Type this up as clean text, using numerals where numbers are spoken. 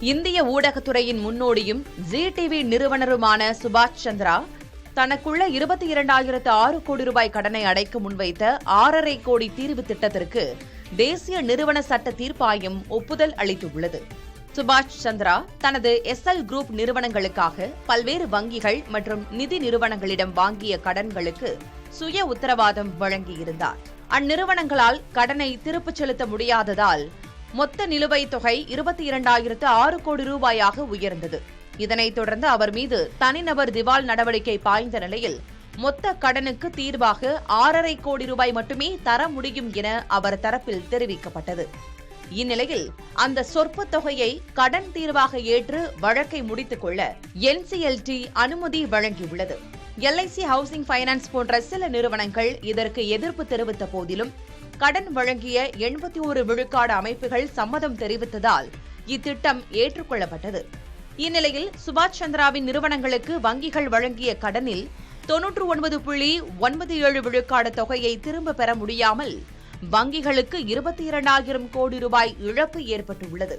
இந்திய ஊடகத்துறையின் முன்னோடியும் ஜீ டிவி நிறுவனருமான சுபாஷ் சந்திரா தனக்குள்ள 22,006 கோடி ரூபாய் கடனை அடைக்க முன்வைத்த 6.5 கோடி தீர்வு திட்டத்திற்கு தேசிய நிறுவன சட்ட தீர்ப்பாயம் ஒப்புதல் அளித்துள்ளது. சுபாஷ் சந்திரா தனது எஸ்எல் குரூப் நிறுவனங்களுக்காக பல்வேறு வங்கிகள் மற்றும் நிதி நிறுவனங்களிடம் வாங்கிய கடன்களுக்கு சுய உத்தரவாதம் வழங்கியிருந்தார். அந்நிறுவனங்களால் கடனை திருப்பிச் செலுத்த முடியாததால் மொத்த நிலுவைத் தொகை 22,006 கோடி ரூபாயாக உயர்ந்தது. இதனைத் தொடர்ந்து அவர் மீது தனிநபர் திவால் நடவடிக்கை பாய்ந்த நிலையில் மொத்த கடனுக்கு தீர்வாக 6.5 கோடி ரூபாய் மட்டுமே தர முடியும் என அவர் தரப்பில் தெரிவிக்கப்பட்டது. இந்நிலையில் அந்த சொற்ப தொகையை கடன் தீர்வாக ஏற்று வழக்கை முடித்துக் கொள்ள NCLT அனுமதி வழங்கியுள்ளது. LIC ஹவுசிங் ஃபைனான்ஸ் போன்ற சில நிறுவனங்கள் இதற்கு எதிர்ப்பு தெரிவித்த போதிலும் கடன் வழங்கிய 81 விழுக்காடு அமைப்புகள் சம்மதம் தெரிவித்ததால் இத்திட்டம் ஏற்றுக்கொள்ளப்பட்டது. இந்நிலையில் சுபாஷ் சந்திராவின் நிறுவனங்களுக்கு வங்கிகள் வழங்கிய கடனில் 99.97 விழுக்காடு தொகையை திரும்ப பெற முடியாமல் வங்கிகளுக்கு 22,000 கோடி ரூபாய் இழப்பு ஏற்பட்டுள்ளது.